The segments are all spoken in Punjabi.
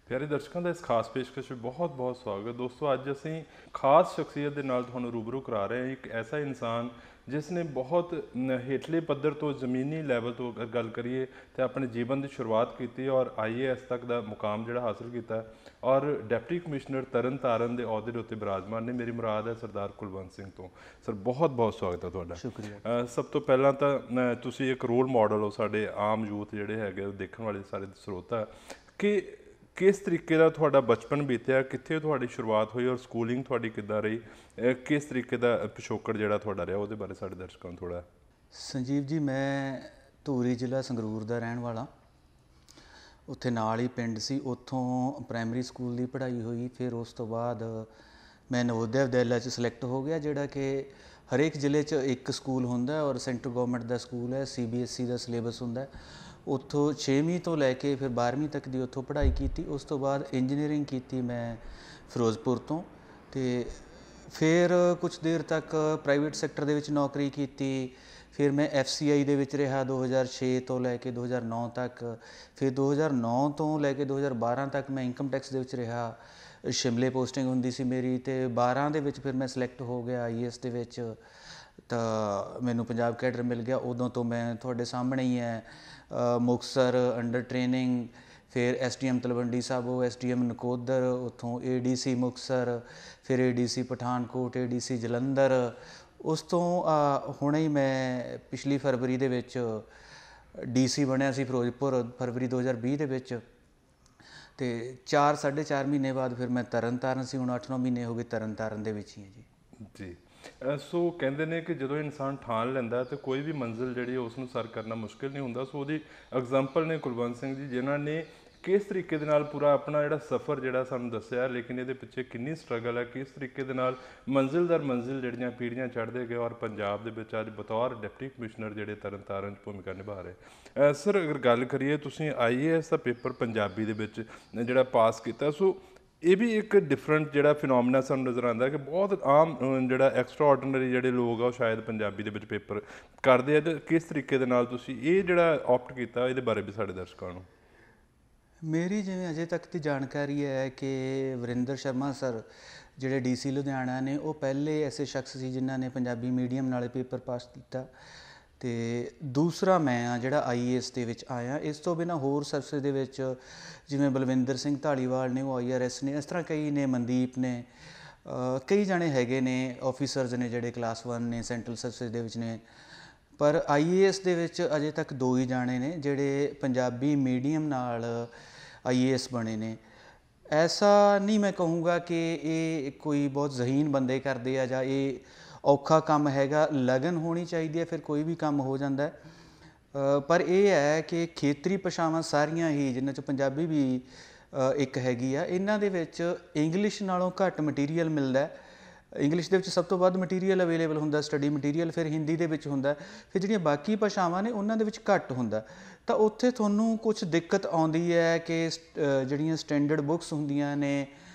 ਪਿਆਰੇ ਦਰਸ਼ਕਾਂ ਦਾ ਇਸ ਖਾਸ ਪੇਸ਼ਕਸ਼ ਵਿੱਚ ਬਹੁਤ ਬਹੁਤ ਸਵਾਗਤ। ਦੋਸਤੋ, ਅੱਜ ਅਸੀਂ ਖਾਸ ਸ਼ਖਸੀਅਤ ਦੇ ਨਾਲ ਤੁਹਾਨੂੰ ਰੂਬਰੂ ਕਰਾ ਰਹੇ ਹਾਂ। ਇੱਕ ਐਸਾ ਇਨਸਾਨ ਜਿਸ ਨੇ ਬਹੁਤ ਹੇਠਲੇ ਪੱਧਰ ਤੋਂ ਜ਼ਮੀਨੀ ਲੈਵਲ ਤੋਂ ਅਗਰ ਗੱਲ ਕਰੀਏ ਤਾਂ ਆਪਣੇ ਜੀਵਨ ਦੀ ਸ਼ੁਰੂਆਤ ਕੀਤੀ ਔਰ IAS ਤੱਕ ਦਾ ਮੁਕਾਮ ਜਿਹੜਾ ਹਾਸਲ ਕੀਤਾ ਔਰ ਡਿਪਟੀ ਕਮਿਸ਼ਨਰ ਤਰਨ ਤਾਰਨ ਦੇ ਅਹੁਦੇ ਦੇ ਉੱਤੇ ਬਿਰਾਜਮਾਨ ਨੇ। ਮੇਰੀ ਮੁਰਾਦ ਹੈ ਸਰਦਾਰ ਕੁਲਵੰਤ ਸਿੰਘ ਤੋਂ। ਸਰ, ਬਹੁਤ ਬਹੁਤ ਸਵਾਗਤ ਹੈ ਤੁਹਾਡਾ। ਸ਼ੁਕਰੀਆ। ਸਭ ਤੋਂ ਪਹਿਲਾਂ ਤਾਂ ਤੁਸੀਂ ਇੱਕ ਰੋਲ ਮਾਡਲ ਹੋ ਸਾਡੇ ਆਮ ਯੂਥ ਜਿਹੜੇ ਹੈਗੇ ਉਹ ਦੇਖਣ ਵਾਲੇ ਸਾਰੇ ਸਰੋਤਾ ਕਿ ਕਿਸ ਤਰੀਕੇ ਦਾ ਤੁਹਾਡਾ ਬਚਪਨ ਬੀਤਿਆ, ਕਿੱਥੇ ਤੁਹਾਡੀ ਸ਼ੁਰੂਆਤ ਹੋਈ ਔਰ ਸਕੂਲਿੰਗ ਤੁਹਾਡੀ ਕਿੱਦਾਂ ਰਹੀ, ਕਿਸ ਤਰੀਕੇ ਦਾ ਪਿਛੋਕੜ ਜਿਹੜਾ ਤੁਹਾਡਾ ਰਿਹਾ, ਉਹਦੇ ਬਾਰੇ ਸਾਡੇ ਦਰਸ਼ਕਾਂ ਨੂੰ ਥੋੜ੍ਹਾ। ਸੰਜੀਵ ਜੀ, ਮੈਂ ਧੂਰੀ ਜ਼ਿਲ੍ਹਾ ਸੰਗਰੂਰ ਦਾ ਰਹਿਣ ਵਾਲਾ। ਉੱਥੇ ਨਾਲ ਹੀ ਪਿੰਡ ਸੀ, ਉੱਥੋਂ ਪ੍ਰਾਇਮਰੀ ਸਕੂਲ ਦੀ ਪੜ੍ਹਾਈ ਹੋਈ। ਫਿਰ ਉਸ ਤੋਂ ਬਾਅਦ ਮੈਂ ਨਵੋਦਿਆ ਵਿਦਿਆਲਿਆ 'ਚ ਸਿਲੈਕਟ ਹੋ ਗਿਆ, ਜਿਹੜਾ ਕਿ ਹਰੇਕ ਜ਼ਿਲ੍ਹੇ 'ਚ ਇੱਕ ਸਕੂਲ ਹੁੰਦਾ ਔਰ ਸੈਂਟਰ ਗੌਰਮੈਂਟ ਦਾ ਸਕੂਲ ਹੈ। CBSE ਦਾ ਸਿਲੇਬਸ ਹੁੰਦਾ। ਉੱਥੋਂ 6ਵੀਂ ਤੋਂ ਲੈ ਕੇ ਫਿਰ 12ਵੀਂ ਤੱਕ ਦੀ ਉੱਥੋਂ ਪੜ੍ਹਾਈ ਕੀਤੀ। ਉਸ ਤੋਂ ਬਾਅਦ ਇੰਜੀਨੀਅਰਿੰਗ ਕੀਤੀ ਮੈਂ ਫਿਰੋਜ਼ਪੁਰ ਤੋਂ, ਅਤੇ ਫਿਰ ਕੁਛ ਦੇਰ ਤੱਕ ਪ੍ਰਾਈਵੇਟ ਸੈਕਟਰ ਦੇ ਵਿੱਚ ਨੌਕਰੀ ਕੀਤੀ। ਫਿਰ ਮੈਂ FCI ਦੇ ਵਿੱਚ ਰਿਹਾ 2006 ਤੋਂ ਲੈ ਕੇ 2009 ਤੱਕ। ਫਿਰ 2009 ਤੋਂ ਲੈ ਕੇ 2012 ਤੱਕ ਮੈਂ ਇਨਕਮ ਟੈਕਸ ਦੇ ਵਿੱਚ ਰਿਹਾ। ਸ਼ਿਮਲੇ ਪੋਸਟਿੰਗ ਹੁੰਦੀ ਸੀ ਮੇਰੀ, ਅਤੇ 12 ਦੇ ਵਿੱਚ ਫਿਰ ਮੈਂ ਸਿਲੈਕਟ ਹੋ ਗਿਆ IAS ਦੇ ਵਿੱਚ, ਤਾਂ ਮੈਨੂੰ ਪੰਜਾਬ ਕੈਡਰ ਮਿਲ ਗਿਆ। ਉਦੋਂ ਤੋਂ ਮੈਂ ਤੁਹਾਡੇ ਸਾਹਮਣੇ ਹੀ ਹੈ। ਮੁਕਤਸਰ ਅੰਡਰ ਟ੍ਰੇਨਿੰਗ, ਫਿਰ SDM ਤਲਵੰਡੀ ਸਾਬੋ, SDM ਨਕੋਦਰ, ਉੱਥੋਂ ADC ਮੁਕਤਸਰ, ਫਿਰ ADC ਪਠਾਨਕੋਟ, ADC ਜਲੰਧਰ। ਉਸ ਤੋਂ ਹੁਣੇ ਹੀ ਮੈਂ ਪਿਛਲੀ ਫਰਵਰੀ ਦੇ ਵਿੱਚ DC ਬਣਿਆ ਸੀ ਫਿਰੋਜ਼ਪੁਰ, ਫਰਵਰੀ 2020 ਦੇ ਵਿੱਚ। ਅਤੇ 4-4.5 ਮਹੀਨੇ ਬਾਅਦ ਫਿਰ ਮੈਂ ਤਰਨ ਤਾਰਨ ਸੀ। ਹੁਣ 8-9 ਮਹੀਨੇ ਹੋ ਗਏ ਤਰਨ ਤਾਰਨ ਦੇ ਵਿੱਚ ਹੀ ਹਾਂ ਜੀ। ਸੋ ਕਹਿੰਦੇ ਨੇ ਕਿ ਜਦੋਂ ਇਨਸਾਨ ਠਾਣ ਲੈਂਦਾ ਤਾਂ ਕੋਈ ਵੀ ਮੰਜ਼ਿਲ ਜਿਹੜੀ ਉਸ ਨੂੰ ਸਰ ਕਰਨਾ ਮੁਸ਼ਕਿਲ ਨਹੀਂ ਹੁੰਦਾ। ਸੋ ਉਹਦੀ ਐਗਜ਼ਾਮਪਲ ਨੇ ਕੁਲਵੰਤ ਸਿੰਘ ਜੀ, ਜਿਨ੍ਹਾਂ ਨੇ ਕਿਸ ਤਰੀਕੇ ਦੇ ਨਾਲ ਪੂਰਾ ਆਪਣਾ ਜਿਹੜਾ ਸਫ਼ਰ ਜਿਹੜਾ ਸਾਨੂੰ ਦੱਸਿਆ, ਲੇਕਿਨ ਇਹਦੇ ਪਿੱਛੇ ਕਿੰਨੀ ਸਟਰਗਲ ਹੈ, ਕਿਸ ਤਰੀਕੇ ਦੇ ਨਾਲ ਮੰਜ਼ਿਲ ਦਰ ਮੰਜ਼ਿਲ ਜਿਹੜੀਆਂ ਪੀੜ੍ਹੀਆਂ ਚੜ੍ਹਦੇ ਗਏ ਔਰ ਪੰਜਾਬ ਦੇ ਵਿੱਚ ਅੱਜ ਬਤੌਰ ਡਿਪਟੀ ਕਮਿਸ਼ਨਰ ਜਿਹੜੇ ਤਰਨ ਤਾਰਨ 'ਚ ਭੂਮਿਕਾ ਨਿਭਾ ਰਹੇ। ਸਰ, ਅਗਰ ਗੱਲ ਕਰੀਏ, ਤੁਸੀਂ IAS ਦਾ ਪੇਪਰ ਪੰਜਾਬੀ ਦੇ ਵਿੱਚ ਜਿਹੜਾ ਪਾਸ ਕੀਤਾ, ਸੋ ਇਹ ਵੀ ਇੱਕ ਡਿਫਰੈਂਟ ਜਿਹੜਾ ਫਿਨੋਮੀਨਾ ਸਾਨੂੰ ਨਜ਼ਰ ਆਉਂਦਾ ਕਿ ਬਹੁਤ ਆਮ ਜਿਹੜਾ ਐਕਸਟਰਾ ਆਰਡੀਨਰੀ ਜਿਹੜੇ ਲੋਕ ਆ ਉਹ ਸ਼ਾਇਦ ਪੰਜਾਬੀ ਦੇ ਵਿੱਚ ਪੇਪਰ ਕਰਦੇ ਆ। ਅਤੇ ਕਿਸ ਤਰੀਕੇ ਦੇ ਨਾਲ ਤੁਸੀਂ ਇਹ ਜਿਹੜਾ ਆਪਟ ਕੀਤਾ, ਇਹਦੇ ਬਾਰੇ ਵੀ ਸਾਡੇ ਦਰਸ਼ਕਾਂ ਨੂੰ। ਮੇਰੀ ਜਿਵੇਂ ਅਜੇ ਤੱਕ ਦੀ ਜਾਣਕਾਰੀ ਹੈ ਕਿ ਵਰਿੰਦਰ ਸ਼ਰਮਾ ਸਰ ਜਿਹੜੇ DC ਲੁਧਿਆਣਾ ਨੇ, ਉਹ ਪਹਿਲੇ ਐਸੇ ਸ਼ਖਸ ਸੀ ਜਿਨ੍ਹਾਂ ਨੇ ਪੰਜਾਬੀ ਮੀਡੀਅਮ ਨਾਲ ਪੇਪਰ ਪਾਸ ਕੀਤਾ, ਅਤੇ ਦੂਸਰਾ ਮੈਂ ਹਾਂ ਜਿਹੜਾ IAS ਦੇ ਵਿੱਚ ਆਇਆ। ਇਸ ਤੋਂ ਬਿਨਾਂ ਹੋਰ ਸਰਵਿਸ ਦੇ ਵਿੱਚ ਜਿਵੇਂ ਬਲਵਿੰਦਰ ਸਿੰਘ ਧਾਲੀਵਾਲ ਨੇ, ਉਹ IRS ਨੇ, ਇਸ ਤਰ੍ਹਾਂ ਕਈ ਨੇ, ਮਨਦੀਪ ਨੇ, ਕਈ ਜਾਣੇ ਹੈਗੇ ਨੇ, ਆਫਿਸਰਸ ਨੇ ਜਿਹੜੇ ਕਲਾਸ 1 ਨੇ, ਸੈਂਟਰਲ ਸਰਵਿਸ ਦੇ ਵਿੱਚ ਨੇ। ਪਰ IAS ਦੇ ਵਿੱਚ ਅਜੇ ਤੱਕ 2 ਹੀ ਜਾਣੇ ਨੇ ਜਿਹੜੇ ਪੰਜਾਬੀ ਮੀਡੀਅਮ ਨਾਲ IAS ਬਣੇ ਨੇ। ਐਸਾ ਨਹੀਂ ਮੈਂ ਕਹੂੰਗਾ ਕਿ ਇਹ ਕੋਈ ਬਹੁਤ ਜ਼ਹੀਨ ਬੰਦੇ ਕਰਦੇ ਆ ਜਾਂ ਇਹ ਔਖਾ ਕੰਮ ਹੈਗਾ। ਲਗਨ ਹੋਣੀ ਚਾਹੀਦੀ ਹੈ, ਫਿਰ ਕੋਈ ਵੀ ਕੰਮ ਹੋ ਜਾਂਦਾ। ਪਰ ਇਹ ਹੈ ਕਿ ਖੇਤਰੀ ਭਾਸ਼ਾਵਾਂ ਸਾਰੀਆਂ ਹੀ, ਜਿਨ੍ਹਾਂ 'ਚ ਪੰਜਾਬੀ ਵੀ ਇੱਕ ਹੈਗੀ ਆ, ਇਹਨਾਂ ਦੇ ਵਿੱਚ ਇੰਗਲਿਸ਼ ਨਾਲੋਂ ਘੱਟ ਮਟੀਰੀਅਲ ਮਿਲਦਾ। ਇੰਗਲਿਸ਼ ਦੇ ਵਿੱਚ ਸਭ ਤੋਂ ਵੱਧ ਮਟੀਰੀਅਲ ਅਵੇਲੇਬਲ ਹੁੰਦਾ, ਸਟੱਡੀ ਮਟੀਰੀਅਲ। ਫਿਰ ਹਿੰਦੀ ਦੇ ਵਿੱਚ ਹੁੰਦਾ। ਫਿਰ ਜਿਹੜੀਆਂ ਬਾਕੀ ਭਾਸ਼ਾਵਾਂ ਨੇ ਉਹਨਾਂ ਦੇ ਵਿੱਚ ਘੱਟ ਹੁੰਦਾ। ਤਾਂ ਉੱਥੇ ਤੁਹਾਨੂੰ ਕੁਛ ਦਿੱਕਤ ਆਉਂਦੀ ਹੈ ਕਿ ਜਿਹੜੀਆਂ ਸਟੈਂਡਰਡ ਬੁੱਕਸ ਹੁੰਦੀਆਂ ਨੇ,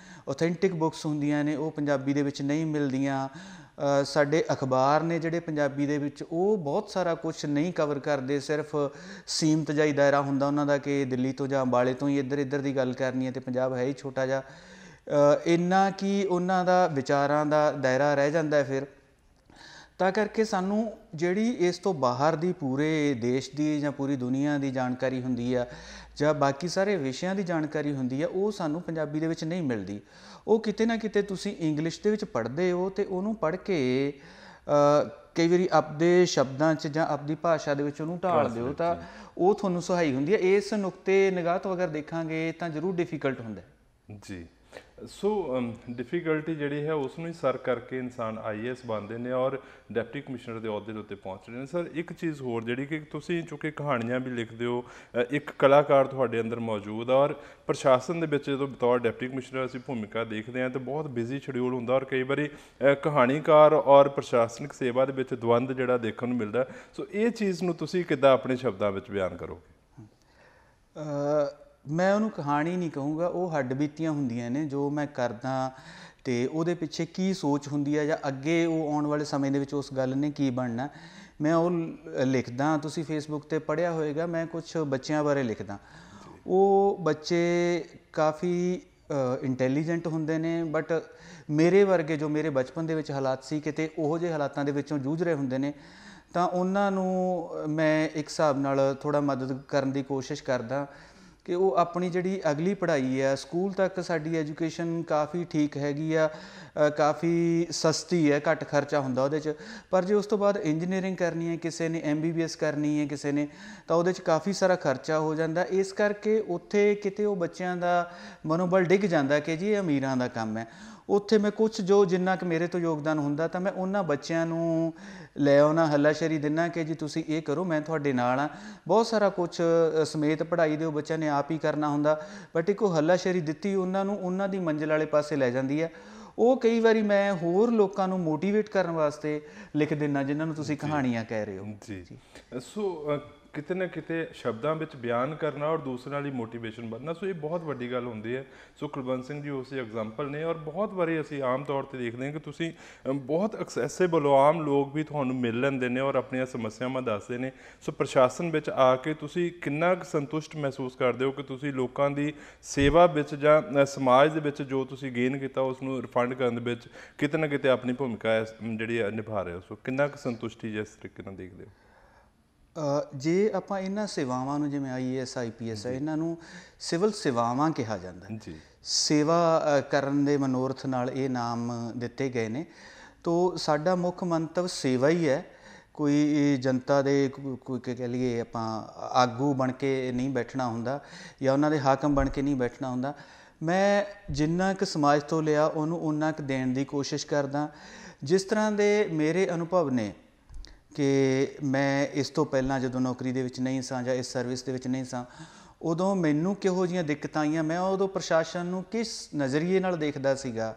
ਓਥੈਂਟਿਕ ਬੁੱਕਸ ਹੁੰਦੀਆਂ ਨੇ, ਉਹ ਪੰਜਾਬੀ ਦੇ ਵਿੱਚ ਨਹੀਂ ਮਿਲਦੀਆਂ। ਸਾਡੇ ਅਖਬਾਰ ਨੇ ਜਿਹੜੇ ਪੰਜਾਬੀ ਦੇ ਵਿੱਚ, ਉਹ ਬਹੁਤ ਸਾਰਾ ਕੁਛ ਨਹੀਂ ਕਵਰ ਕਰਦੇ। ਸਿਰਫ ਸੀਮਤ ਜਿਹਾ ਹੀ ਦਾਇਰਾ ਹੁੰਦਾ ਉਹਨਾਂ ਦਾ ਕਿ ਦਿੱਲੀ ਤੋਂ ਜਾਂ ਅੰਬਾਲੇ ਤੋਂ ਹੀ ਇੱਧਰ ਦੀ ਗੱਲ ਕਰਨੀ ਹੈ, ਅਤੇ ਪੰਜਾਬ ਹੈ ਹੀ ਛੋਟਾ ਜਿਹਾ। ਇੰਨਾ ਕਿ ਉਹਨਾਂ ਦਾ ਵਿਚਾਰਾਂ ਦਾ ਦਾਇਰਾ ਰਹਿ ਜਾਂਦਾ ਫਿਰ। ਤਾਂ ਕਰਕੇ ਸਾਨੂੰ ਜਿਹੜੀ ਇਸ ਤੋਂ ਬਾਹਰ ਦੀ ਪੂਰੇ ਦੇਸ਼ ਦੀ ਜਾਂ ਪੂਰੀ ਦੁਨੀਆ ਦੀ ਜਾਣਕਾਰੀ ਹੁੰਦੀ ਆ, ਜਾਂ ਬਾਕੀ ਸਾਰੇ ਵਿਸ਼ਿਆਂ ਦੀ ਜਾਣਕਾਰੀ ਹੁੰਦੀ ਆ, ਉਹ ਸਾਨੂੰ ਪੰਜਾਬੀ ਦੇ ਵਿੱਚ ਨਹੀਂ ਮਿਲਦੀ। ਉਹ ਕਿਤੇ ਨਾ ਕਿਤੇ ਤੁਸੀਂ ਇੰਗਲਿਸ਼ ਦੇ ਵਿੱਚ ਪੜ੍ਹਦੇ ਹੋ, ਅਤੇ ਉਹਨੂੰ ਪੜ੍ਹ ਕੇ ਕਈ ਵਾਰੀ ਆਪਦੇ ਸ਼ਬਦਾਂ 'ਚ ਜਾਂ ਆਪਦੀ ਭਾਸ਼ਾ ਦੇ ਵਿੱਚ ਉਹਨੂੰ ਢਾਲਦੇ ਹੋ, ਤਾਂ ਉਹ ਤੁਹਾਨੂੰ ਸਹਾਈ ਹੁੰਦੀ ਹੈ। ਇਸ ਨੁਕਤੇ ਨਿਗਾਹ ਤੋਂ ਅਗਰ ਦੇਖਾਂਗੇ ਤਾਂ ਜ਼ਰੂਰ ਡਿਫੀਕਲਟ ਹੁੰਦਾ ਜੀ। ਸੋ ਡਿਫੀਕਲਟੀ ਜਿਹੜੀ ਹੈ ਉਸ ਨੂੰ ਹੀ ਸਰ ਕਰਕੇ ਇਨਸਾਨ IAS ਬਣਦੇ ਨੇ ਔਰ ਡਿਪਟੀ ਕਮਿਸ਼ਨਰ ਦੇ ਅਹੁਦੇ ਦੇ ਉੱਤੇ ਪਹੁੰਚਦੇ ਨੇ। ਸਰ, ਇੱਕ ਚੀਜ਼ ਹੋਰ ਜਿਹੜੀ ਕਿ ਤੁਸੀਂ ਚੂੰਕਿ ਕਹਾਣੀਆਂ ਵੀ ਲਿਖਦੇ ਹੋ, ਇੱਕ ਕਲਾਕਾਰ ਤੁਹਾਡੇ ਅੰਦਰ ਮੌਜੂਦ ਆ, ਔਰ ਪ੍ਰਸ਼ਾਸਨ ਦੇ ਵਿੱਚ ਜਦੋਂ ਬਤੌਰ ਡਿਪਟੀ ਕਮਿਸ਼ਨਰ ਅਸੀਂ ਭੂਮਿਕਾ ਦੇਖਦੇ ਹਾਂ ਤਾਂ ਬਹੁਤ ਬਿਜ਼ੀ ਸ਼ਡਿਊਲ ਹੁੰਦਾ, ਔਰ ਕਈ ਵਾਰੀ ਕਹਾਣੀਕਾਰ ਔਰ ਪ੍ਰਸ਼ਾਸਨਿਕ ਸੇਵਾ ਦੇ ਵਿੱਚ ਦਵੰਦ ਜਿਹੜਾ ਦੇਖਣ ਨੂੰ ਮਿਲਦਾ। ਸੋ ਇਹ ਚੀਜ਼ ਨੂੰ ਤੁਸੀਂ ਕਿੱਦਾਂ ਆਪਣੇ ਸ਼ਬਦਾਂ ਵਿੱਚ ਬਿਆਨ ਕਰੋਗੇ? ਮੈਂ ਉਹਨੂੰ ਕਹਾਣੀ ਨਹੀਂ ਕਹੂੰਗਾ, ਉਹ ਹੱਡਬੀਤੀਆਂ ਹੁੰਦੀਆਂ ਨੇ ਜੋ ਮੈਂ ਕਰਦਾ, ਅਤੇ ਉਹਦੇ ਪਿੱਛੇ ਕੀ ਸੋਚ ਹੁੰਦੀ ਹੈ ਜਾਂ ਅੱਗੇ ਉਹ ਆਉਣ ਵਾਲੇ ਸਮੇਂ ਦੇ ਵਿੱਚ ਉਸ ਗੱਲ ਨੇ ਕੀ ਬਣਨਾ, ਮੈਂ ਉਹ ਲਿਖਦਾ। ਤੁਸੀਂ ਫੇਸਬੁੱਕ 'ਤੇ ਪੜ੍ਹਿਆ ਹੋਏਗਾ, ਮੈਂ ਕੁਛ ਬੱਚਿਆਂ ਬਾਰੇ ਲਿਖਦਾ। ਉਹ ਬੱਚੇ ਕਾਫੀ ਇੰਟੈਲੀਜੈਂਟ ਹੁੰਦੇ ਨੇ, ਬਟ ਮੇਰੇ ਵਰਗੇ ਜੋ ਮੇਰੇ ਬਚਪਨ ਦੇ ਵਿੱਚ ਹਾਲਾਤ ਸੀ ਕਿਤੇ ਉਹੋ ਜਿਹੇ ਹਾਲਾਤਾਂ ਦੇ ਵਿੱਚੋਂ ਜੂਝ ਰਹੇ ਹੁੰਦੇ ਨੇ, ਤਾਂ ਉਹਨਾਂ ਨੂੰ ਮੈਂ ਇੱਕ ਹਿਸਾਬ ਨਾਲ ਥੋੜ੍ਹਾ ਮਦਦ ਕਰਨ ਦੀ ਕੋਸ਼ਿਸ਼ ਕਰਦਾ ਕਿ ਉਹ ਆਪਣੀ ਜਿਹੜੀ ਅਗਲੀ ਪੜ੍ਹਾਈ ਹੈ, ਸਕੂਲ ਤੱਕ ਸਾਡੀ ਐਜੂਕੇਸ਼ਨ ਕਾਫੀ ਠੀਕ ਹੈਗੀ ਆ, ਕਾਫੀ ਸਸਤੀ ਹੈ, ਘੱਟ ਖਰਚਾ ਹੁੰਦਾ ਉਹਦੇ 'ਚ। ਪਰ ਜੇ ਉਸ ਤੋਂ ਬਾਅਦ ਇੰਜੀਨੀਅਰਿੰਗ ਕਰਨੀ ਹੈ, ਕਿਸੇ ਨੇ MBBS ਕਰਨੀ ਹੈ ਕਿਸੇ ਨੇ, ਤਾਂ ਉਹਦੇ 'ਚ ਕਾਫੀ ਸਾਰਾ ਖਰਚਾ ਹੋ ਜਾਂਦਾ। ਇਸ ਕਰਕੇ ਉੱਥੇ ਕਿਤੇ ਉਹ ਬੱਚਿਆਂ ਦਾ ਮਨੋਬਲ ਡਿੱਗ ਜਾਂਦਾ ਕਿ ਜੀ ਇਹ ਅਮੀਰਾਂ ਦਾ ਕੰਮ ਹੈ। ਉੱਥੇ ਮੈਂ ਕੁਛ ਜੋ ਜਿੰਨਾ ਕੁ ਮੇਰੇ ਤੋਂ ਯੋਗਦਾਨ ਹੁੰਦਾ ਤਾਂ ਮੈਂ ਉਹਨਾਂ ਬੱਚਿਆਂ ਨੂੰ ਲੈ ਆਉਣਾ, ਹੱਲਾਸ਼ੇਰੀ ਦਿੰਦਾ ਕਿ ਜੀ ਤੁਸੀਂ ਇਹ ਕਰੋ, ਮੈਂ ਤੁਹਾਡੇ ਨਾਲ ਹਾਂ। ਬਹੁਤ ਸਾਰਾ ਕੁਛ ਸਮੇਤ ਪੜ੍ਹਾਈ ਦੇ ਉਹ ਬੱਚਿਆਂ ਨੇ ਆਪ ਹੀ ਕਰਨਾ ਹੁੰਦਾ, ਬਟ ਇੱਕ ਉਹ ਹੱਲਾਸ਼ੇਰੀ ਦਿੱਤੀ ਉਹਨਾਂ ਨੂੰ ਉਹਨਾਂ ਦੀ ਮੰਜ਼ਿਲ ਵਾਲੇ ਪਾਸੇ ਲੈ ਜਾਂਦੀ ਹੈ। ਉਹ ਕਈ ਵਾਰੀ ਮੈਂ ਹੋਰ ਲੋਕਾਂ ਨੂੰ ਮੋਟੀਵੇਟ ਕਰਨ ਵਾਸਤੇ ਲਿਖ ਦਿੰਦਾ, ਜਿਨ੍ਹਾਂ ਨੂੰ ਤੁਸੀਂ ਕਹਾਣੀਆਂ ਕਹਿ ਰਹੇ ਹੋ। ਜੀ ਸੋ ਕਿਤੇ ਨਾ ਕਿਤੇ ਸ਼ਬਦਾਂ ਵਿੱਚ ਬਿਆਨ ਕਰਨਾ ਔਰ ਦੂਸਰਿਆਂ ਲਈ ਮੋਟੀਵੇਸ਼ਨ ਬਣਨਾ, ਸੋ ਇਹ ਬਹੁਤ ਵੱਡੀ ਗੱਲ ਹੁੰਦੀ ਹੈ। ਸੋ ਕੁਲਵੰਤ ਸਿੰਘ ਜੀ ਉਸ ਦੇ ਐਗਜ਼ਾਮਪਲ ਨੇ, ਔਰ ਬਹੁਤ ਵਾਰੀ ਅਸੀਂ ਆਮ ਤੌਰ 'ਤੇ ਦੇਖਦੇ ਹਾਂ ਕਿ ਤੁਸੀਂ ਬਹੁਤ ਐਕਸੈਸਿਬਲ ਹੋ, ਆਮ ਲੋਕ ਵੀ ਤੁਹਾਨੂੰ ਮਿਲ ਲੈਂਦੇ ਨੇ ਔਰ ਆਪਣੀਆਂ ਸਮੱਸਿਆਵਾਂ ਦੱਸਦੇ ਨੇ। ਸੋ ਪ੍ਰਸ਼ਾਸਨ ਵਿੱਚ ਆ ਕੇ ਤੁਸੀਂ ਕਿੰਨਾ ਕੁ ਸੰਤੁਸ਼ਟ ਮਹਿਸੂਸ ਕਰਦੇ ਹੋ ਕਿ ਤੁਸੀਂ ਲੋਕਾਂ ਦੀ ਸੇਵਾ ਵਿੱਚ ਜਾਂ ਸਮਾਜ ਦੇ ਵਿੱਚ ਜੋ ਤੁਸੀਂ ਗੇਨ ਕੀਤਾ ਉਸ ਨੂੰ ਰਿਫੰਡ ਕਰਨ ਦੇ ਵਿੱਚ ਕਿਤੇ ਨਾ ਕਿਤੇ ਆਪਣੀ ਭੂਮਿਕਾ ਜਿਹੜੀ ਨਿਭਾ ਰਹੇ ਹੋ? ਸੋ ਕਿੰਨਾ ਕੁ ਸੰਤੁਸ਼ਟੀ ਜਿਸ ਤਰੀਕੇ ਨਾਲ ਦੇਖਦੇ ਹੋ? ਜੇ ਆਪਾਂ ਇਹਨਾਂ ਸੇਵਾਵਾਂ ਨੂੰ, ਜਿਵੇਂ IAS IPS ਹੈ, ਇਹਨਾਂ ਨੂੰ ਸਿਵਲ ਸੇਵਾਵਾਂ ਕਿਹਾ ਜਾਂਦਾ ਜੀ। ਸੇਵਾ ਕਰਨ ਦੇ ਮਨੋਰਥ ਨਾਲ ਇਹ ਨਾਮ ਦਿੱਤੇ ਗਏ ਨੇ। ਤੋ ਸਾਡਾ ਮੁੱਖ ਮੰਤਵ ਸੇਵਾ ਹੀ ਹੈ। ਕੋਈ ਜਨਤਾ ਦੇ ਕੋਈ ਕਹਿ ਲਈਏ ਆਪਾਂ ਆਗੂ ਬਣ ਕੇ ਨਹੀਂ ਬੈਠਣਾ ਹੁੰਦਾ ਜਾਂ ਉਹਨਾਂ ਦੇ ਹਾਕਮ ਬਣ ਕੇ ਨਹੀਂ ਬੈਠਣਾ ਹੁੰਦਾ। ਮੈਂ ਜਿੰਨਾ ਕੁ ਸਮਾਜ ਤੋਂ ਲਿਆ ਉਹਨੂੰ ਓਨਾ ਕੁ ਦੇਣ ਦੀ ਕੋਸ਼ਿਸ਼ ਕਰਦਾ। ਜਿਸ ਤਰ੍ਹਾਂ ਦੇ ਮੇਰੇ ਅਨੁਭਵ ਨੇ ਕਿ ਮੈਂ ਇਸ ਤੋਂ ਪਹਿਲਾਂ ਜਦੋਂ ਨੌਕਰੀ ਦੇ ਵਿੱਚ ਨਹੀਂ ਸਾਂ ਜਾਂ ਇਸ ਸਰਵਿਸ ਦੇ ਵਿੱਚ ਨਹੀਂ ਸਾਂ, ਉਦੋਂ ਮੈਨੂੰ ਕਿਹੋ ਜਿਹੀਆਂ ਦਿੱਕਤਾਂ ਆਈਆਂ, ਮੈਂ ਉਦੋਂ ਪ੍ਰਸ਼ਾਸਨ ਨੂੰ ਕਿਸ ਨਜ਼ਰੀਏ ਨਾਲ ਦੇਖਦਾ ਸੀਗਾ,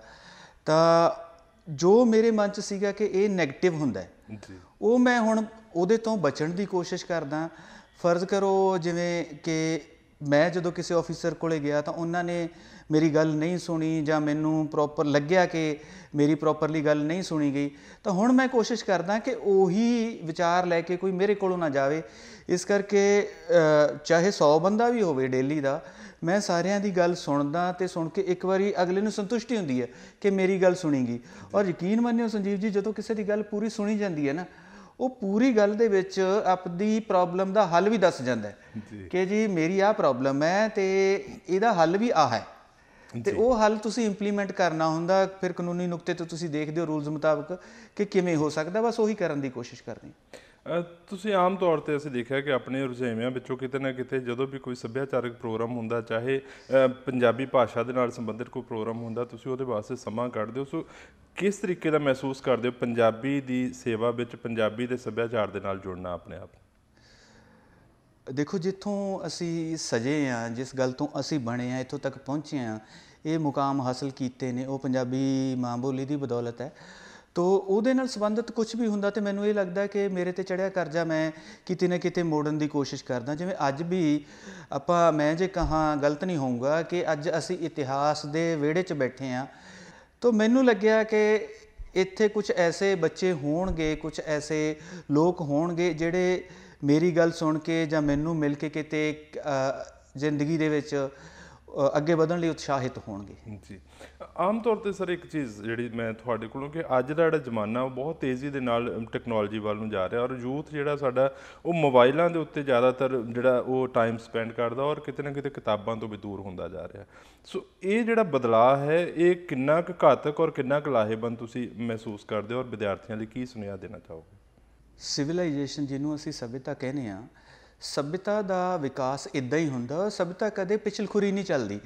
ਤਾਂ ਜੋ ਮੇਰੇ ਮਨ 'ਚ ਸੀਗਾ ਕਿ ਇਹ ਨੈਗੇਟਿਵ ਹੁੰਦਾ ਉਹ ਮੈਂ ਹੁਣ ਉਹਦੇ ਤੋਂ ਬਚਣ ਦੀ ਕੋਸ਼ਿਸ਼ ਕਰਦਾ। ਫਰਜ਼ ਕਰੋ ਜਿਵੇਂ ਕਿ ਮੈਂ ਜਦੋਂ ਕਿਸੇ ਆਫਿਸਰ ਕੋਲ ਗਿਆ ਤਾਂ ਉਹਨਾਂ ਨੇ ਮੇਰੀ ਗੱਲ ਨਹੀਂ ਸੁਣੀ ਜਾਂ ਮੈਨੂੰ ਪ੍ਰੋਪਰ ਲੱਗਿਆ ਕਿ ਮੇਰੀ ਪ੍ਰੋਪਰਲੀ ਗੱਲ ਨਹੀਂ ਸੁਣੀ ਗਈ, ਤਾਂ ਹੁਣ ਮੈਂ ਕੋਸ਼ਿਸ਼ ਕਰਦਾ ਕਿ ਉਹੀ ਵਿਚਾਰ ਲੈ ਕੇ ਕੋਈ ਮੇਰੇ ਕੋਲੋਂ ਨਾ ਜਾਵੇ। ਇਸ ਕਰਕੇ ਚਾਹੇ 100 ਬੰਦਾ ਵੀ ਹੋਵੇ ਡੇਲੀ ਦਾ, ਮੈਂ ਸਾਰਿਆਂ ਦੀ ਗੱਲ ਸੁਣਦਾ ਅਤੇ ਸੁਣ ਕੇ ਇੱਕ ਵਾਰੀ ਅਗਲੇ ਨੂੰ ਸੰਤੁਸ਼ਟੀ ਹੁੰਦੀ ਹੈ ਕਿ ਮੇਰੀ ਗੱਲ ਸੁਣੀ ਗਈ। ਔਰ ਯਕੀਨ ਮੰਨਿਓ ਸੰਜੀਵ ਜੀ, ਜਦੋਂ ਕਿਸੇ ਦੀ ਗੱਲ ਪੂਰੀ ਸੁਣੀ ਜਾਂਦੀ ਹੈ ਨਾ, ਉਹ ਪੂਰੀ ਗੱਲ ਦੇ ਵਿੱਚ ਆਪਣੀ ਪ੍ਰੋਬਲਮ ਦਾ ਹੱਲ ਵੀ ਦੱਸ ਜਾਂਦਾ ਕਿ ਜੀ ਮੇਰੀ ਆਹ ਪ੍ਰੋਬਲਮ ਹੈ ਅਤੇ ਇਹਦਾ ਹੱਲ ਵੀ ਆਹ ਹੈ, ਅਤੇ ਉਹ ਹੱਲ ਤੁਸੀਂ ਇੰਪਲੀਮੈਂਟ ਕਰਨਾ ਹੁੰਦਾ। ਫਿਰ ਕਾਨੂੰਨੀ ਨੁਕਤੇ ਤੋਂ ਤੁਸੀਂ ਦੇਖਦੇ ਹੋ ਰੂਲਸ ਮੁਤਾਬਕ ਕਿ ਕਿਵੇਂ ਹੋ ਸਕਦਾ, ਬਸ ਉਹੀ ਕਰਨ ਦੀ ਕੋਸ਼ਿਸ਼ ਕਰਦੇ। ਤੁਸੀਂ ਆਮ ਤੌਰ 'ਤੇ ਅਸੀਂ ਦੇਖਿਆ ਕਿ ਆਪਣੇ ਰੁਝੇਵਿਆਂ ਵਿੱਚੋਂ ਕਿਤੇ ਨਾ ਕਿਤੇ ਜਦੋਂ ਵੀ ਕੋਈ ਸੱਭਿਆਚਾਰਕ ਪ੍ਰੋਗਰਾਮ ਹੁੰਦਾ, ਚਾਹੇ ਪੰਜਾਬੀ ਭਾਸ਼ਾ ਦੇ ਨਾਲ ਸੰਬੰਧਿਤ ਕੋਈ ਪ੍ਰੋਗਰਾਮ ਹੁੰਦਾ, ਤੁਸੀਂ ਉਹਦੇ ਵਾਸਤੇ ਸਮਾਂ ਕੱਢਦੇ ਹੋ। ਸੋ ਕਿਸ ਤਰੀਕੇ ਦਾ ਮਹਿਸੂਸ ਕਰਦੇ ਹੋ ਪੰਜਾਬੀ ਦੀ ਸੇਵਾ ਵਿੱਚ ਪੰਜਾਬੀ ਦੇ ਸੱਭਿਆਚਾਰ ਦੇ ਨਾਲ ਜੁੜਨਾ ਆਪਣੇ ਆਪ? ਦੇਖੋ, ਜਿੱਥੋਂ ਅਸੀਂ ਸਜੇ ਹਾਂ, ਜਿਸ ਗੱਲ ਤੋਂ ਅਸੀਂ ਬਣੇ ਹਾਂ, ਇੱਥੋਂ ਤੱਕ ਪਹੁੰਚੇ ਹਾਂ, ਇਹ ਮੁਕਾਮ ਹਾਸਲ ਕੀਤੇ ਨੇ, ਉਹ ਪੰਜਾਬੀ ਮਾਂ ਬੋਲੀ ਦੀ ਬਦੌਲਤ ਹੈ। ਤੋ ਉਹਦੇ ਨਾਲ ਸੰਬੰਧਿਤ ਕੁਛ ਵੀ ਹੁੰਦਾ ਤਾਂ ਮੈਨੂੰ ਇਹ ਲੱਗਦਾ ਕਿ ਮੇਰੇ 'ਤੇ ਚੜ੍ਹਿਆ ਕਰਜ਼ਾ ਮੈਂ ਕਿਤੇ ਨਾ ਕਿਤੇ ਮੋੜਨ ਦੀ ਕੋਸ਼ਿਸ਼ ਕਰਦਾ। ਜਿਵੇਂ ਅੱਜ ਵੀ ਆਪਾਂ, ਮੈਂ ਜੇ ਕਹਾਂ ਗਲਤ ਨਹੀਂ ਹੋਊਗਾ ਕਿ ਅੱਜ ਅਸੀਂ ਇਤਿਹਾਸ ਦੇ ਵਿਹੜੇ 'ਚ ਬੈਠੇ ਹਾਂ, ਤਾਂ ਮੈਨੂੰ ਲੱਗਿਆ ਕਿ ਇੱਥੇ ਕੁਛ ਐਸੇ ਬੱਚੇ ਹੋਣਗੇ, ਕੁਛ ਐਸੇ ਲੋਕ ਹੋਣਗੇ ਜਿਹੜੇ ਮੇਰੀ ਗੱਲ ਸੁਣ ਕੇ ਜਾਂ ਮੈਨੂੰ ਮਿਲ ਕੇ ਕਿਤੇ ਜ਼ਿੰਦਗੀ ਦੇ ਵਿੱਚ ਅੱਗੇ ਵਧਣ ਲਈ ਉਤਸ਼ਾਹਿਤ ਹੋਣਗੇ। ਜੀ, ਆਮ ਤੌਰ 'ਤੇ ਸਰ ਇੱਕ ਚੀਜ਼ ਜਿਹੜੀ ਮੈਂ ਤੁਹਾਡੇ ਕੋਲੋਂ, ਕਿ ਅੱਜ ਦਾ ਜਿਹੜਾ ਜ਼ਮਾਨਾ ਉਹ ਬਹੁਤ ਤੇਜ਼ੀ ਦੇ ਨਾਲ ਟੈਕਨੋਲੋਜੀ ਵੱਲ ਨੂੰ ਜਾ ਰਿਹਾ, ਔਰ ਯੂਥ ਜਿਹੜਾ ਸਾਡਾ ਉਹ ਮੋਬਾਈਲਾਂ ਦੇ ਉੱਤੇ ਜ਼ਿਆਦਾਤਰ ਜਿਹੜਾ ਉਹ ਟਾਈਮ ਸਪੈਂਡ ਕਰਦਾ ਔਰ ਕਿਤੇ ਨਾ ਕਿਤੇ ਕਿਤਾਬਾਂ ਤੋਂ ਵੀ ਦੂਰ ਹੁੰਦਾ ਜਾ ਰਿਹਾ। ਸੋ ਇਹ ਜਿਹੜਾ ਬਦਲਾਅ ਹੈ, ਇਹ ਕਿੰਨਾ ਕੁ ਘਾਤਕ ਔਰ ਕਿੰਨਾ ਕੁ ਲਾਹੇਵੰਦ ਤੁਸੀਂ ਮਹਿਸੂਸ ਕਰਦੇ ਹੋ, ਔਰ ਵਿਦਿਆਰਥੀਆਂ ਲਈ ਕੀ ਸੁਨੇਹਾ ਦੇਣਾ ਚਾਹੋਗੇ? ਸਿਵਲਾਈਜੇਸ਼ਨ ਜਿਹਨੂੰ ਅਸੀਂ ਸੱਭਿਅਤਾ ਕਹਿੰਦੇ ਹਾਂ, ਸੱਭਿਅਤਾ ਦਾ ਵਿਕਾਸ ਇੱਦਾਂ ਹੀ ਹੁੰਦਾ। ਸੱਭਿਅਤਾ ਕਦੇ ਪਿਛਲਖੁਰੀ ਨਹੀਂ ਚੱਲਦੀ।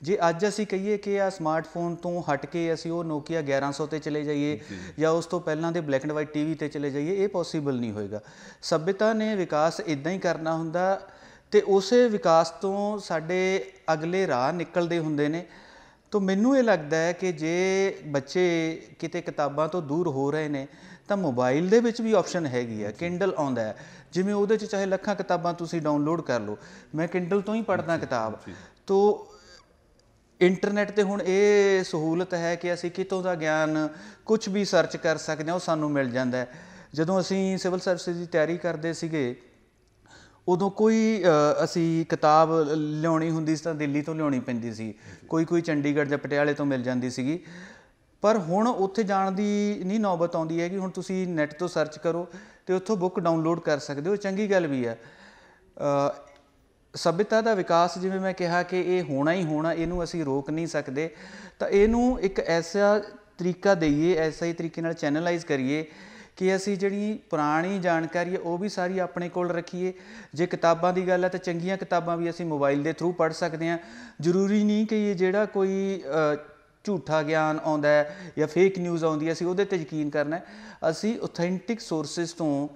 ਜੇ ਅੱਜ ਅਸੀਂ ਕਹੀਏ ਕਿ ਆ ਸਮਾਰਟਫੋਨ ਤੋਂ ਹਟ ਕੇ ਅਸੀਂ ਉਹ ਨੋਕੀਆ 1100 'ਤੇ ਚਲੇ ਜਾਈਏ ਜਾਂ ਉਸ ਤੋਂ ਪਹਿਲਾਂ ਦੇ ਬਲੈਕ ਐਂਡ ਵਾਈਟ TV 'ਤੇ ਚਲੇ ਜਾਈਏ, ਇਹ ਪੋਸੀਬਲ ਨਹੀਂ ਹੋਏਗਾ। ਸੱਭਿਅਤਾ ਨੇ ਵਿਕਾਸ ਇੱਦਾਂ ਹੀ ਕਰਨਾ ਹੁੰਦਾ ਅਤੇ ਉਸੇ ਵਿਕਾਸ ਤੋਂ ਸਾਡੇ ਅਗਲੇ ਰਾਹ ਨਿਕਲਦੇ ਹੁੰਦੇ ਨੇ। ਤਾਂ ਮੈਨੂੰ ਇਹ ਲੱਗਦਾ ਹੈ ਕਿ ਜੇ ਬੱਚੇ ਕਿਤੇ ਕਿਤਾਬਾਂ ਤੋਂ ਦੂਰ ਹੋ ਰਹੇ ਨੇ ਤਾਂ ਮੋਬਾਈਲ ਦੇ ਵਿੱਚ ਵੀ ਆਪਸ਼ਨ ਹੈਗੀ ਆ, ਕਿੰਡਲ ਆਉਂਦਾ ਹੈ, ਜਿਵੇਂ ਉਹਦੇ 'ਚ ਚਾਹੇ ਲੱਖਾਂ ਕਿਤਾਬਾਂ ਤੁਸੀਂ ਡਾਊਨਲੋਡ ਕਰ ਲਓ। ਮੈਂ ਕਿੰਡਲ ਤੋਂ ਹੀ ਪੜ੍ਹਦਾ ਕਿਤਾਬ। ਤੋ ਇੰਟਰਨੈਟ 'ਤੇ ਹੁਣ ਇਹ ਸਹੂਲਤ ਹੈ ਕਿ ਅਸੀਂ ਕਿਤੋਂ ਦਾ ਗਿਆਨ ਕੁਛ ਵੀ ਸਰਚ ਕਰ ਸਕਦੇ ਹਾਂ, ਉਹ ਸਾਨੂੰ ਮਿਲ ਜਾਂਦਾ ਹੈ। ਜਦੋਂ ਅਸੀਂ ਸਿਵਲ ਸਰਵਿਸ ਦੀ ਤਿਆਰੀ ਕਰਦੇ ਸੀਗੇ, ਉਦੋਂ ਕੋਈ ਅਸੀਂ ਕਿਤਾਬ ਲਿਆਉਣੀ ਹੁੰਦੀ ਸੀ ਤਾਂ ਦਿੱਲੀ ਤੋਂ ਲਿਆਉਣੀ ਪੈਂਦੀ ਸੀ, ਕੋਈ ਚੰਡੀਗੜ੍ਹ ਜਾਂ ਪਟਿਆਲੇ ਤੋਂ ਮਿਲ ਜਾਂਦੀ ਸੀਗੀ। ਪਰ ਹੁਣ ਉੱਥੇ ਜਾਣ ਦੀ ਨਹੀਂ ਨੌਬਤ ਆਉਂਦੀ ਹੈ ਕਿ ਹੁਣ ਤੁਸੀਂ ਨੈੱਟ ਤੋਂ ਸਰਚ ਕਰੋ ਅਤੇ ਉੱਥੋਂ ਬੁੱਕ ਡਾਊਨਲੋਡ ਕਰ ਸਕਦੇ ਹੋ। ਚੰਗੀ ਗੱਲ ਵੀ ਹੈ। ਸੱਭਿਅਤਾ ਦਾ ਵਿਕਾਸ, ਜਿਵੇਂ ਮੈਂ ਕਿਹਾ ਕਿ ਇਹ ਹੋਣਾ ਹੀ ਹੋਣਾ, ਇਹਨੂੰ ਅਸੀਂ ਰੋਕ ਨਹੀਂ ਸਕਦੇ। ਤਾਂ ਇਹਨੂੰ ਇੱਕ ਐਸਾ ਤਰੀਕਾ ਦੇਈਏ, ਐਸਾ ਹੀ ਤਰੀਕੇ ਨਾਲ ਚੈਨਲਾਈਜ਼ ਕਰੀਏ ਕਿ ਅਸੀਂ ਜਿਹੜੀ ਪੁਰਾਣੀ ਜਾਣਕਾਰੀ ਹੈ ਉਹ ਵੀ ਸਾਰੀ ਆਪਣੇ ਕੋਲ ਰੱਖੀਏ। ਜੇ ਕਿਤਾਬਾਂ ਦੀ ਗੱਲ ਹੈ ਤਾਂ ਚੰਗੀਆਂ ਕਿਤਾਬਾਂ ਵੀ ਅਸੀਂ ਮੋਬਾਈਲ ਦੇ ਥਰੂ ਪੜ੍ਹ ਸਕਦੇ ਹਾਂ। ਜ਼ਰੂਰੀ ਨਹੀਂ ਕਿ ਜਿਹੜਾ ਕੋਈ ਝੂਠਾ ਗਿਆਨ ਆਉਂਦਾ ਹੈ ਜਾਂ ਫੇਕ ਨਿਊਜ਼ ਆਉਂਦੀ ਹੈ ਅਸੀਂ ਉਹਦੇ 'ਤੇ ਯਕੀਨ ਕਰਨਾ। ਅਸੀਂ ਓਥੈਂਟਿਕ ਸੋਰਸਿਸ ਤੋਂ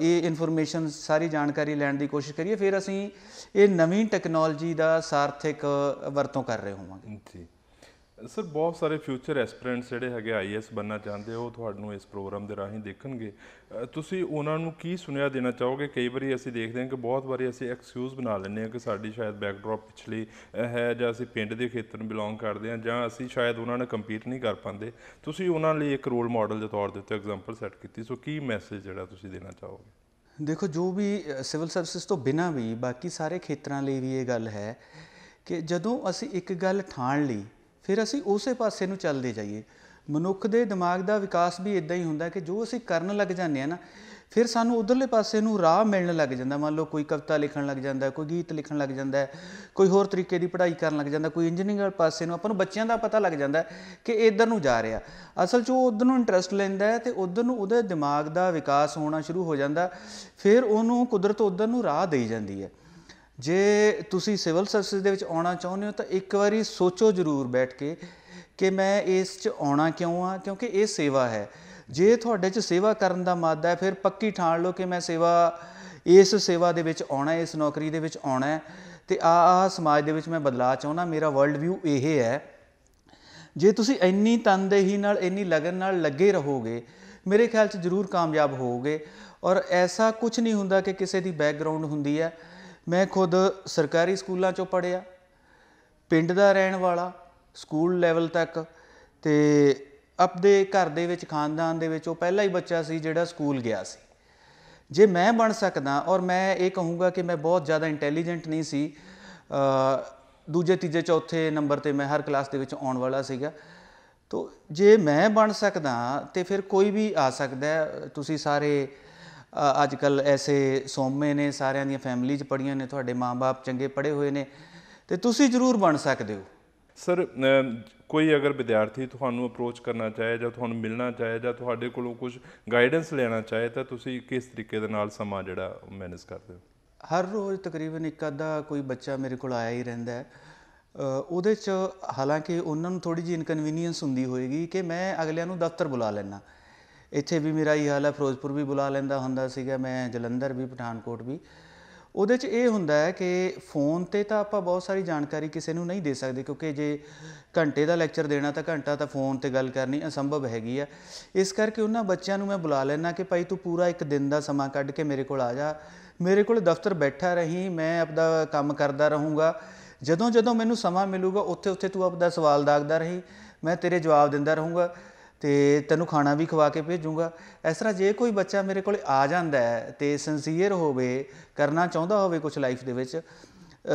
ਇਹ ਇਨਫੋਰਮੇਸ਼ਨ, ਸਾਰੀ ਜਾਣਕਾਰੀ ਲੈਣ ਦੀ ਕੋਸ਼ਿਸ਼ ਕਰੀਏ, ਫਿਰ ਅਸੀਂ ਇਹ ਨਵੀਂ ਟੈਕਨੋਲੋਜੀ ਦਾ ਸਾਰਥਕ ਵਰਤੋਂ ਕਰ ਰਹੇ ਹੋਵਾਂਗੇ। ਜੀ ਸਰ, ਬਹੁਤ ਸਾਰੇ ਫਿਊਚਰ ਐਸਪੀਰੈਂਟਸ ਜਿਹੜੇ ਹੈਗੇ IAS ਬਣਨਾ ਚਾਹੁੰਦੇ ਉਹ ਤੁਹਾਨੂੰ ਇਸ ਪ੍ਰੋਗਰਾਮ ਦੇ ਰਾਹੀਂ ਦੇਖਣਗੇ। ਤੁਸੀਂ ਉਹਨਾਂ ਨੂੰ ਕੀ ਸੁਨੇਹਾ ਦੇਣਾ ਚਾਹੋਗੇ? ਕਈ ਵਾਰੀ ਅਸੀਂ ਦੇਖਦੇ ਹਾਂ ਕਿ ਬਹੁਤ ਵਾਰੀ ਅਸੀਂ ਐਕਸਕਿਊਜ਼ ਬਣਾ ਲੈਂਦੇ ਹਾਂ ਕਿ ਸਾਡੀ ਸ਼ਾਇਦ ਬੈਕਡਰੋਪ ਪਿਛਲੀ ਹੈ, ਜਾਂ ਅਸੀਂ ਪਿੰਡ ਦੇ ਖੇਤਰ ਨੂੰ ਬਿਲੋਂਗ ਕਰਦੇ ਹਾਂ, ਜਾਂ ਅਸੀਂ ਸ਼ਾਇਦ ਉਹਨਾਂ ਨਾਲ ਕੰਪੀਟ ਨਹੀਂ ਕਰ ਪਾਉਂਦੇ। ਤੁਸੀਂ ਉਹਨਾਂ ਲਈ ਇੱਕ ਰੋਲ ਮਾਡਲ ਦੇ ਤੌਰ ਦੇ ਉੱਤੇ ਐਗਜ਼ਾਮਪਲ ਸੈੱਟ ਕੀਤੀ, ਸੋ ਕੀ ਮੈਸੇਜ ਜਿਹੜਾ ਤੁਸੀਂ ਦੇਣਾ ਚਾਹੋਗੇ? ਦੇਖੋ, ਜੋ ਵੀ ਸਿਵਲ ਸਰਵਿਸਿਜ਼ ਤੋਂ ਬਿਨਾਂ ਵੀ ਬਾਕੀ ਸਾਰੇ ਖੇਤਰਾਂ ਲਈ ਵੀ ਇਹ ਗੱਲ ਹੈ ਕਿ ਜਦੋਂ ਅਸੀਂ ਇੱਕ ਗੱਲ ਠਾਣ ਲਈ ਫਿਰ ਅਸੀਂ ਉਸੇ ਪਾਸੇ ਨੂੰ ਚੱਲਦੇ ਜਾਈਏ। ਮਨੁੱਖ ਦੇ ਦਿਮਾਗ ਦਾ ਵਿਕਾਸ ਵੀ ਇੱਦਾਂ ਹੀ ਹੁੰਦਾ ਕਿ ਜੋ ਅਸੀਂ ਕਰਨ ਲੱਗ ਜਾਂਦੇ ਹਾਂ ਨਾ, ਫਿਰ ਸਾਨੂੰ ਉੱਧਰਲੇ ਪਾਸੇ ਨੂੰ ਰਾਹ ਮਿਲਣ ਲੱਗ ਜਾਂਦਾ। ਮੰਨ ਲਓ ਕੋਈ ਕਵਿਤਾ ਲਿਖਣ ਲੱਗ ਜਾਂਦਾ, ਕੋਈ ਗੀਤ ਲਿਖਣ ਲੱਗ ਜਾਂਦਾ, ਕੋਈ ਹੋਰ ਤਰੀਕੇ ਦੀ ਪੜ੍ਹਾਈ ਕਰਨ ਲੱਗ ਜਾਂਦਾ, ਕੋਈ ਇੰਜੀਨੀਅਰਿੰਗ ਵਾਲੇ ਪਾਸੇ ਨੂੰ। ਆਪਾਂ ਨੂੰ ਬੱਚਿਆਂ ਦਾ ਪਤਾ ਲੱਗ ਜਾਂਦਾ ਕਿ ਇੱਧਰ ਨੂੰ ਜਾ ਰਿਹਾ। ਅਸਲ 'ਚ ਉਹ ਉੱਧਰ ਨੂੰ ਇੰਟਰਸਟ ਲੈਂਦਾ ਹੈ ਅਤੇ ਉੱਧਰ ਨੂੰ ਉਹਦੇ ਦਿਮਾਗ ਦਾ ਵਿਕਾਸ ਹੋਣਾ ਸ਼ੁਰੂ ਹੋ ਜਾਂਦਾ। ਫਿਰ ਉਹਨੂੰ ਕੁਦਰਤ ਉੱਧਰ ਨੂੰ ਰਾਹ ਦੇਈ ਜਾਂਦੀ ਹੈ। ਜੇ ਤੁਸੀਂ ਸਿਵਲ ਸਰਵਿਸਿਜ਼ ਦੇ ਵਿੱਚ ਆਉਣਾ ਚਾਹੁੰਦੇ ਹੋ ਤਾਂ ਇੱਕ ਵਾਰੀ ਸੋਚੋ ਜ਼ਰੂਰ ਬੈਠ ਕੇ ਕਿ ਮੈਂ ਇਸ 'ਚ ਆਉਣਾ ਕਿਉਂ ਆ, ਕਿਉਂਕਿ ਇਹ ਸੇਵਾ ਹੈ। ਜੇ ਤੁਹਾਡੇ 'ਚ ਸੇਵਾ ਕਰਨ ਦਾ ਮਾਦਾ ਹੈ ਫਿਰ ਪੱਕੀ ਠਾਣ ਲਓ ਕਿ ਮੈਂ ਇਸ ਸੇਵਾ ਦੇ ਵਿੱਚ ਆਉਣਾ, ਇਸ ਨੌਕਰੀ ਦੇ ਵਿੱਚ ਆਉਣਾ ਅਤੇ ਸਮਾਜ ਦੇ ਵਿੱਚ ਮੈਂ ਬਦਲਾਅ ਚਾਹੁੰਦਾ। ਮੇਰਾ ਵਰਲਡ ਵਿਊ ਇਹ ਹੈ। ਜੇ ਤੁਸੀਂ ਇੰਨੀ ਤਨਦੇਹੀ ਨਾਲ, ਇੰਨੀ ਲਗਨ ਨਾਲ ਲੱਗੇ ਰਹੋਗੇ, ਮੇਰੇ ਖਿਆਲ 'ਚ ਜ਼ਰੂਰ ਕਾਮਯਾਬ ਹੋਵੋਗੇ। ਔਰ ਐਸਾ ਕੁਛ ਨਹੀਂ ਹੁੰਦਾ ਕਿ ਕਿਸੇ ਦੀ ਬੈਕਗਰਾਊਂਡ ਹੁੰਦੀ ਹੈ। ਮੈਂ ਖੁਦ ਸਰਕਾਰੀ ਸਕੂਲਾਂ 'ਚੋਂ ਪੜ੍ਹਿਆ, ਪਿੰਡ ਦਾ ਰਹਿਣ ਵਾਲਾ, ਸਕੂਲ ਲੈਵਲ ਤੱਕ, ਅਤੇ ਆਪਣੇ ਘਰ ਦੇ ਵਿੱਚ, ਖਾਨਦਾਨ ਦੇ ਵਿੱਚ ਉਹ ਪਹਿਲਾ ਹੀ ਬੱਚਾ ਸੀ ਜਿਹੜਾ ਸਕੂਲ ਗਿਆ ਸੀ। ਜੇ ਮੈਂ ਬਣ ਸਕਦਾ, ਔਰ ਮੈਂ ਇਹ ਕਹੂੰਗਾ ਕਿ ਮੈਂ ਬਹੁਤ ਜ਼ਿਆਦਾ ਇੰਟੈਲੀਜੈਂਟ ਨਹੀਂ ਸੀ, ਦੂਜੇ ਤੀਜੇ ਚੌਥੇ ਨੰਬਰ 'ਤੇ ਮੈਂ ਹਰ ਕਲਾਸ ਦੇ ਵਿੱਚ ਆਉਣ ਵਾਲਾ ਸੀਗਾ, ਤੋ ਜੇ ਮੈਂ ਬਣ ਸਕਦਾ ਤਾਂ ਫਿਰ ਕੋਈ ਵੀ ਆ ਸਕਦਾ। ਤੁਸੀਂ ਸਾਰੇ ਅੱਜ ਕੱਲ੍ਹ ਐਸੇ ਸੌਮੇ ਨੇ, ਸਾਰਿਆਂ ਦੀਆਂ ਫੈਮਿਲੀ 'ਚ ਪੜ੍ਹੀਆਂ ਨੇ, ਤੁਹਾਡੇ ਮਾਂ-ਬਾਪ ਚੰਗੇ ਪੜ੍ਹੇ ਹੋਏ ਨੇ, ਅਤੇ ਤੁਸੀਂ ਜ਼ਰੂਰ ਬਣ ਸਕਦੇ ਹੋ। ਸਰ, ਕੋਈ ਅਗਰ ਵਿਦਿਆਰਥੀ ਤੁਹਾਨੂੰ ਅਪਰੋਚ ਕਰਨਾ ਚਾਹੇ ਜਾਂ ਤੁਹਾਨੂੰ ਮਿਲਣਾ ਚਾਹੇ ਜਾਂ ਤੁਹਾਡੇ ਕੋਲੋਂ ਕੁਝ ਗਾਈਡੈਂਸ ਲੈਣਾ ਚਾਹੇ ਤਾਂ ਤੁਸੀਂ ਕਿਸ ਤਰੀਕੇ ਦੇ ਨਾਲ ਸਮਾਂ ਜਿਹੜਾ ਮੈਨੇਜ ਕਰਦੇ ਹੋ? ਹਰ ਰੋਜ਼ ਤਕਰੀਬਨ ਇੱਕ ਅੱਧਾ ਕੋਈ ਬੱਚਾ ਮੇਰੇ ਕੋਲ ਆਇਆ ਹੀ ਰਹਿੰਦਾ ਹੈ। ਉਹਦੇ 'ਚ ਹਾਲਾਂਕਿ ਉਹਨਾਂ ਨੂੰ ਥੋੜ੍ਹੀ ਜਿਹੀ ਇਨਕਨਵੀਨੀਅੰਸ ਹੁੰਦੀ ਹੋਏਗੀ ਕਿ ਮੈਂ ਅਗਲਿਆਂ ਨੂੰ ਦਫ਼ਤਰ ਬੁਲਾ ਲੈਂਦਾ। ਇੱਥੇ ਵੀ ਮੇਰਾ ਹੀ ਹਾਲ ਹੈ, ਫਿਰੋਜ਼ਪੁਰ ਵੀ ਬੁਲਾ ਲੈਂਦਾ ਹੁੰਦਾ ਸੀਗਾ ਮੈਂ, ਜਲੰਧਰ ਵੀ, ਪਠਾਨਕੋਟ ਵੀ। ਉਹਦੇ 'ਚ ਇਹ ਹੁੰਦਾ ਹੈ ਕਿ ਫ਼ੋਨ 'ਤੇ ਤਾਂ ਆਪਾਂ ਬਹੁਤ ਸਾਰੀ ਜਾਣਕਾਰੀ ਕਿਸੇ ਨੂੰ ਨਹੀਂ ਦੇ ਸਕਦੇ, ਕਿਉਂਕਿ ਜੇ ਘੰਟੇ ਦਾ ਲੈਕਚਰ ਦੇਣਾ ਤਾਂ ਘੰਟਾ ਤਾਂ ਫ਼ੋਨ 'ਤੇ ਗੱਲ ਕਰਨੀ ਅਸੰਭਵ ਹੈਗੀ ਆ। ਇਸ ਕਰਕੇ ਉਹਨਾਂ ਬੱਚਿਆਂ ਨੂੰ ਮੈਂ ਬੁਲਾ ਲੈਂਦਾ ਕਿ ਭਾਈ ਤੂੰ ਪੂਰਾ ਇੱਕ ਦਿਨ ਦਾ ਸਮਾਂ ਕੱਢ ਕੇ ਮੇਰੇ ਕੋਲ ਆ ਜਾ, ਮੇਰੇ ਕੋਲ ਦਫ਼ਤਰ ਬੈਠਾ ਰਹੀਂ, ਮੈਂ ਆਪਦਾ ਕੰਮ ਕਰਦਾ ਰਹੂੰਗਾ। ਜਦੋਂ ਜਦੋਂ ਮੈਨੂੰ ਸਮਾਂ ਮਿਲੂਗਾ ਉੱਥੇ ਉੱਥੇ ਤੂੰ ਆਪਦਾ ਸਵਾਲ ਦਾਗਦਾ ਰਹੀਂ, ਮੈਂ ਤੇਰੇ ਜਵਾਬ ਦਿੰਦਾ ਰਹੂੰਗਾ ਅਤੇ ਤੈਨੂੰ ਖਾਣਾ ਵੀ ਖਵਾ ਕੇ ਭੇਜੂੰਗਾ। ਇਸ ਤਰ੍ਹਾਂ ਜੇ ਕੋਈ ਬੱਚਾ ਮੇਰੇ ਕੋਲ ਆ ਜਾਂਦਾ ਹੈ ਅਤੇ ਸਿੰਸੀਅਰ ਹੋਵੇ, ਕਰਨਾ ਚਾਹੁੰਦਾ ਹੋਵੇ ਕੁਛ ਲਾਈਫ ਦੇ ਵਿੱਚ,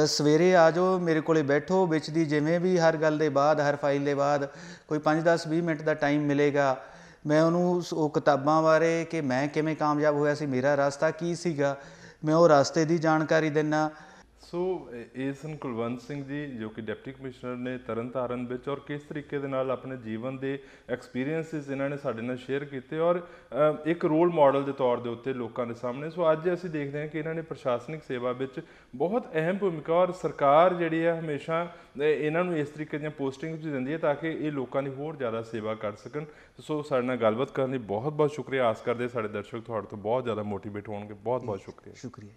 ਸਵੇਰੇ ਆ ਜਾਓ, ਮੇਰੇ ਕੋਲ ਬੈਠੋ, ਵਿੱਚ ਦੀ ਜਿਵੇਂ ਵੀ ਹਰ ਗੱਲ ਦੇ ਬਾਅਦ, ਹਰ ਫਾਈਲ ਦੇ ਬਾਅਦ ਕੋਈ 5-10-20 ਮਿੰਟ ਦਾ ਟਾਈਮ ਮਿਲੇਗਾ, ਮੈਂ ਉਹਨੂੰ ਉਹ ਕਿਤਾਬਾਂ ਬਾਰੇ ਕਿ ਮੈਂ ਕਿਵੇਂ ਕਾਮਯਾਬ ਹੋਇਆ ਸੀ, ਮੇਰਾ ਰਸਤਾ ਕੀ ਸੀਗਾ, ਮੈਂ ਉਹ ਰਸਤੇ ਦੀ ਜਾਣਕਾਰੀ ਦਿੰਦਾ। ਸੋ ਇਹ ਸਨ ਕੁਲਵੰਤ ਸਿੰਘ ਜੀ, ਜੋ ਕਿ ਡਿਪਟੀ ਕਮਿਸ਼ਨਰ ਨੇ ਤਰਨਤਾਰਨ ਵਿੱਚ, ਔਰ ਕਿਸ ਤਰੀਕੇ ਦੇ ਨਾਲ ਆਪਣੇ ਜੀਵਨ ਦੇ ਐਕਸਪੀਰੀਅੰਸਿਸ ਇਹਨਾਂ ਨੇ ਸਾਡੇ ਨਾਲ ਸ਼ੇਅਰ ਕੀਤੇ, ਔਰ ਇੱਕ ਰੋਲ ਮਾਡਲ ਦੇ ਤੌਰ ਦੇ ਉੱਤੇ ਲੋਕਾਂ ਦੇ ਸਾਹਮਣੇ। ਸੋ ਅੱਜ ਅਸੀਂ ਦੇਖਦੇ ਹਾਂ ਕਿ ਇਹਨਾਂ ਨੇ ਪ੍ਰਸ਼ਾਸਨਿਕ ਸੇਵਾ ਵਿੱਚ ਬਹੁਤ ਅਹਿਮ ਭੂਮਿਕਾ, ਔਰ ਸਰਕਾਰ ਜਿਹੜੀ ਹੈ ਹਮੇਸ਼ਾ ਇਹਨਾਂ ਨੂੰ ਇਸ ਤਰੀਕੇ ਦੀਆਂ ਪੋਸਟਿੰਗਸ ਵੀ ਦਿੰਦੀ ਹੈ ਤਾਂ ਕਿ ਇਹ ਲੋਕਾਂ ਦੀ ਹੋਰ ਜ਼ਿਆਦਾ ਸੇਵਾ ਕਰ ਸਕਣ। ਸੋ ਸਾਡੇ ਨਾਲ ਗੱਲਬਾਤ ਕਰਨ ਲਈ ਬਹੁਤ ਬਹੁਤ ਸ਼ੁਕਰੀਆ। ਆਸ ਕਰਦੇ ਸਾਡੇ ਦਰਸ਼ਕ ਤੁਹਾਡੇ ਤੋਂ ਬਹੁਤ ਜ਼ਿਆਦਾ ਮੋਟੀਵੇਟ ਹੋਣਗੇ। ਬਹੁਤ ਬਹੁਤ ਸ਼ੁਕਰੀਆ। ਸ਼ੁਕਰੀਆ।